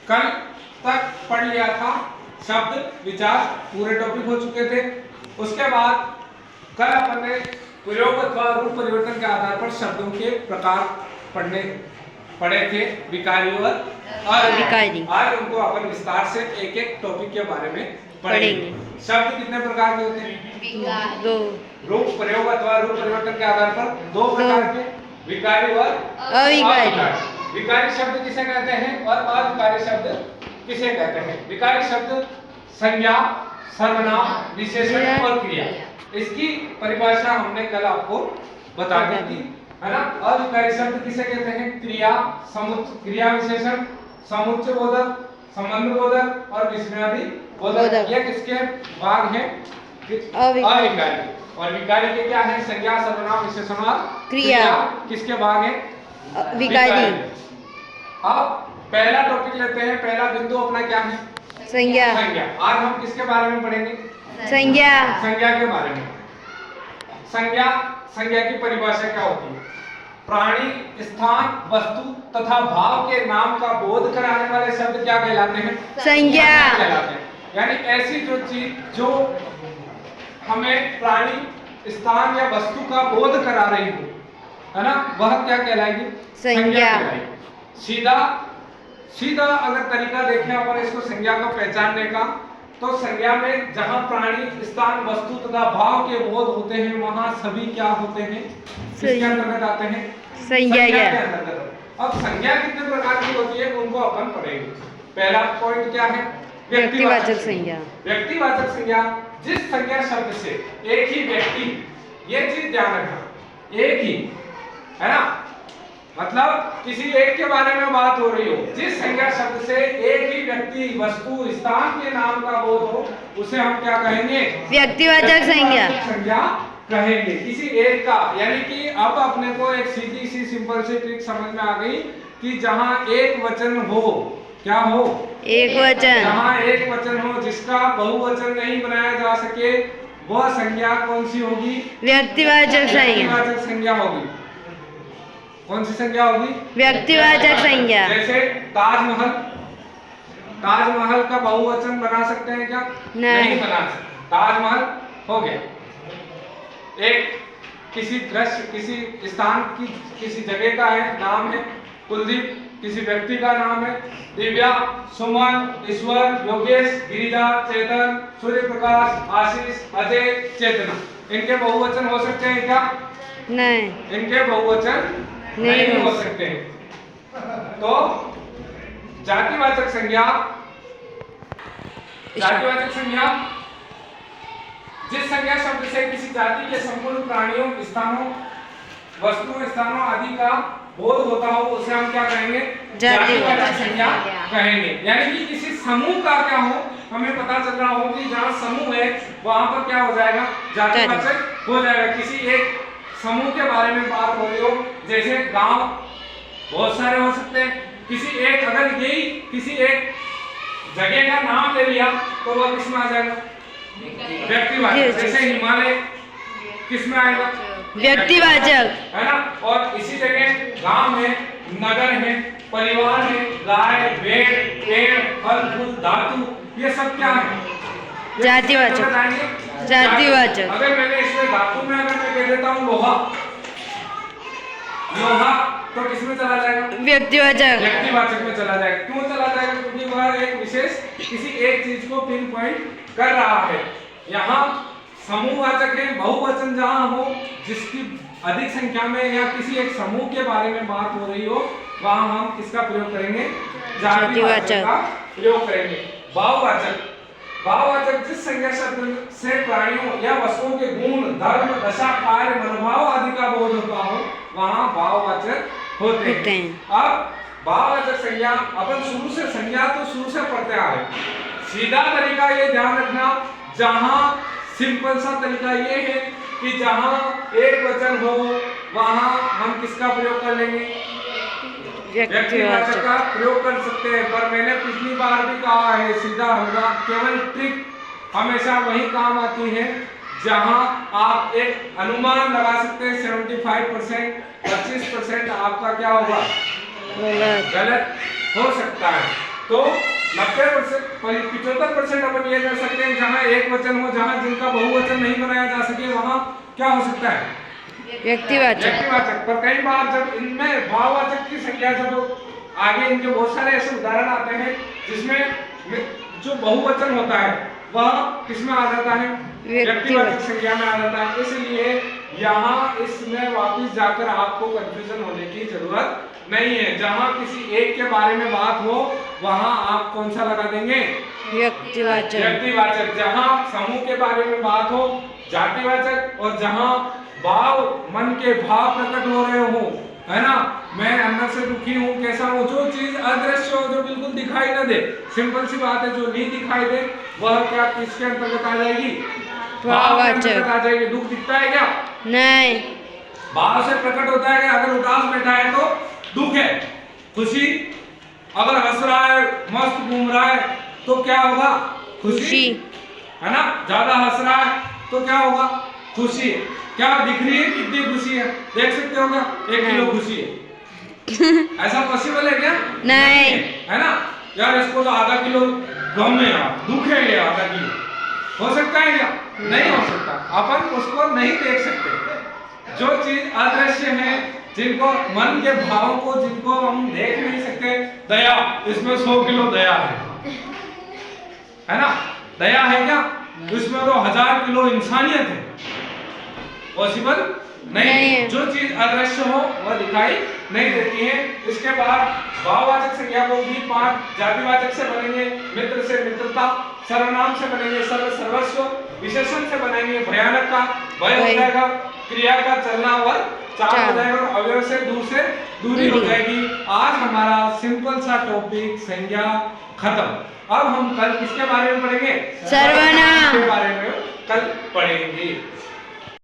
कल तक पढ़ लिया था शब्द विचार, पूरे टॉपिक हो चुके थे। उसके बाद कल अपन ने प्रयोग अथवा रूप परिवर्तन के आधार पर शब्दों के प्रकार पढ़े थे, विकारी और अविकारी। आज उनको अपन विस्तार से एक एक टॉपिक के बारे में पढ़ेंगे। शब्द कितने प्रकार के होते हैं? दो। रूप प्रयोग अथवा रूप परिवर्तन के आधार पर दो प्रकार के, विकारी और अविकारी। विकारी शब्द किसे कहते हैं और अविकारी शब्द किसे कहते हैं? विकारी शब्द संज्ञा, सर्वनाम, विशेषण और क्रिया। इसकी परिभाषा हमने कल आपको बता दी थी, है ना। अविकारी शब्द किसे कहते हैं? क्रिया, क्रिया विशेषण, समुच्चय बोधक, संबंध बोधक और विस्मयादि बोधक। ये किसके भाग हैं? अविकारी। और विकारी के क्या है? संज्ञा, सर्वनाम, विशेषण और क्रिया। किसके भाग हैं? विकारी। अब पहला टॉपिक लेते हैं। पहला बिंदु अपना क्या है? संज्ञा। संज्ञा। आज हम किसके बारे में पढ़ेंगे? संज्ञा। संज्ञा के बारे में। संज्ञा की परिभाषा क्या होती है? प्राणी, स्थान, वस्तु तथा भाव के नाम का बोध कराने वाले शब्द क्या कहलाते हैं? संज्ञा कहलाते हैं। यानी ऐसी जो चीज जो हमें प्राणी, स्थान या वस्तु का बोध करा रही हो, है ना, वह क्या कहलाएगी? संज्ञा। सीधा अगर तरीका देखें अपन इसको संज्ञा को पहचानने का, तो संज्ञा में जहां प्राणी, स्थान, वस्तु तथा भाव के बोध होते हैं वहां सभी क्या होते हैं? किसके अंतर्गत आते हैं? संज्ञा के अंतर्गत। अब संज्ञा कितने प्रकार की होती है उनको अपन पढ़ेंगे। पहला पॉइंट क्या है? व्यक्तिवाचक संज्ञा। व्यक्तिवाचक संज्ञा, जिस संज्ञा शब्द से एक ही व्यक्ति, ये चीज ध्यान रखना, एक ही, है ना, मतलब किसी एक के बारे में बात हो रही हो, जिस संज्ञा शब्द से एक ही व्यक्ति, वस्तु, स्थान के नाम का बोध हो, उसे हम क्या कहेंगे? व्यक्तिवाचक संज्ञा कहेंगे। किसी एक का, यानी कि अब अपने को एक सीधी सी सिंपल सी ट्रिक समझ में आ गई कि जहां एक वचन हो, क्या हो? एक वचन। जहां एक वचन हो जिसका बहुवचन नहीं बनाया जा सके, वह संज्ञा कौन सी होगी? व्यक्तिवाचक संज्ञा। व्यक्तिवाचक संज्ञा होगी। कौन सी संज्ञा होगी? व्यक्तिवाचक संज्ञा। जैसे ताजमहल, ताजमहल का बहुवचन बना सकते हैं क्या? नहीं बना सकते। ताजमहल हो गया। एक किसी दृश्य, किसी स्थान की, किसी जगह का है, नाम है। कुलदीप किसी व्यक्ति का नाम है। दिव्या, सुमन, ईश्वर, योगेश, गिरिजा, चेतन, सूर्य प्रकाश, आशीष, अजय, चेतना। इनके बहुवचन हो सकते हैं क्या? नहीं। इनके बहुवचन नहीं हो सकते हैं। तो जातिवाचक संज्ञा, जातिवाचक संज्ञा, जिस संज्ञा शब्द से किसी जाति के संपूर्ण प्राणियों, स्थानों, वस्तुओं, स्थानों आदि का बोध होता हो, उसे हम क्या कहेंगे? जातिवाचक संज्ञा कहेंगे। यानी कि किसी समूह का क्या हो, हमें पता चल रहा हो कि जहाँ समूह है वहां पर क्या हो जाएगा? जातिवाचक हो जाएगा। किसी एक समूह के बारे में बात हो रही हो, जैसे गांव, बहुत सारे हो सकते हैं। किसी एक, अगर यही किसी एक जगह का नाम ले लिया तो वह किसमें आ जाएगा? व्यक्तिवाचक। जैसे हिमालय किसमें आएगा? व्यक्तिवाचक, है ना। और इसी जगह गांव है, नगर है, परिवार है, गाय, भेड़, पेड़, फल, फूल, धातु, ये सब क्या है? जातिवाचक। जातिवाचक। अगर मैंने इसमें धातु में अगर मैं कह देता हूँ लोहा, लोहा, तो किसमें चला जाएगा? व्यक्तिवाचक। व्यक्तिवाचक में चला जाएगा। क्यों चला जाएगा? क्योंकि वह एक विशेष किसी एक चीज को पिन पॉइंट कर रहा है। यहाँ समूहवाचक है, बहुवचन जहाँ हो, जिसकी अधिक संख्या में या किसी एक समूह के बारे में बात हो रही हो, वहां हम किसका प्रयोग करेंगे? जातिवाचक का प्रयोग करेंगे। भाववाचक, भाववाचक जिस संज्ञा शब्द से प्राणियों या वस्तुओं के गुण, धर्म, दशा, कार्य, मनोभाव आदि का बोध होता हो, वहां भाववाचक होते हैं। अब भाववाचक संज्ञा, अपन शुरू से संज्ञा तो शुरू से पढ़ते आ रहे। सीधा तरीका ये ध्यान रखना, जहां सिंपल सा तरीका ये है कि जहां एक वचन हो वहां हम किसका प्रयोग कर लेंगे? व्यक्तिवाचक का प्रयोग कर सकते हैं। पर मैंने पिछली बार भी कहा है, सीधा होगा, केवल ट्रिक हमेशा वही काम आती है जहां आप एक अनुमान लगा सकते हैं 75%, 25% आपका क्या होगा? गलत हो सकता है। तो 90% 75% अपन ये कर सकते हैं जहाँ एक वचन हो, जहाँ जिनका बहुवचन नहीं बनाया जा सके वहाँ क्या हो सकता है? व्यक्तिवाचक। व्यक्तिवाचक। पर कई बार जब इनमें भाववाचक की संख्या, जब आगे इनके बहुत सारे ऐसे उदाहरण आते हैं जिसमें जो बहुवचन होता है वह किसमें आ जाता है? व्यक्तिवाचक संख्या में आ जाता है। इसलिए यहाँ इसमें वापस जाकर आपको कंफ्यूजन होने की जरूरत नहीं है। जहाँ किसी एक के बारे में बात हो वहाँ आप कौन सा लगा देंगे? व्यक्तिवाचक। व्यक्तिवाचक। जहाँ समूह के बारे में बात हो जातिवाचक, और जहाँ भाव, मन के भाव प्रकट हो रहे हो, है ना, मैं अंदर से दुखी हूँ, कैसा हूँ, जो चीज अदृश्य हो, जो बिल्कुल दिखाई ना दे, सिंपल सी बात है, जो नहीं दिखाई दे वह क्या किसके अंतर्गत आ जाएगी? भाव के अंतर्गत आ जाएगी। दुख दिखता है क्या? नहीं। भाव से प्रकट होता है कि अगर उदास बैठा है तो दुख है। खुशी, अगर हंस रहा है, मस्त घूम रहा है तो क्या होगा? खुशी, है ना। ज्यादा हंस रहा है तो क्या होगा? खुशी। क्या दिख रही है कितनी खुशी है? देख सकते हो क्या? 1 किलो खुशी है। ऐसा पॉसिबल है क्या? नहीं। है ना यार, इसको तो आधा किलो गम है यार, दुख है ये आधा किलो, हो सकता है क्या? नहीं हो सकता। अपन उसको नहीं देख सकते। जो चीज अदृश्य है, जिनको मन के भावों को जिनको हम देख नहीं सकते, दया, इसमें 100 किलो दया है ना? दया है क्या? इसमें तो 1000 किलो इंसानियत है। पॉसिबल नहीं। जो चीज अदृश्य हो वह दिखाई नहीं देती है। इसके बाद भाववाचक संज्ञा को भी 5 जातिवाचक से बनेंगे, मित्र से मित्रता, सर्वनाम से बनेंगे सर्व सर्वस्व, विशेषण से बनेंगे भयानक का भय हो जाएगा, क्रिया का चलना और चाल हो जाएगा, और अवयव से दूर से दूरी हो जाएगी। आज हमारा सिंपल सा टॉपिक संज्ञा खत्म। अब हम कल किसके बारे में पढ़ेंगे? सर्वनाम के बारे में कल पढ़ेंगे।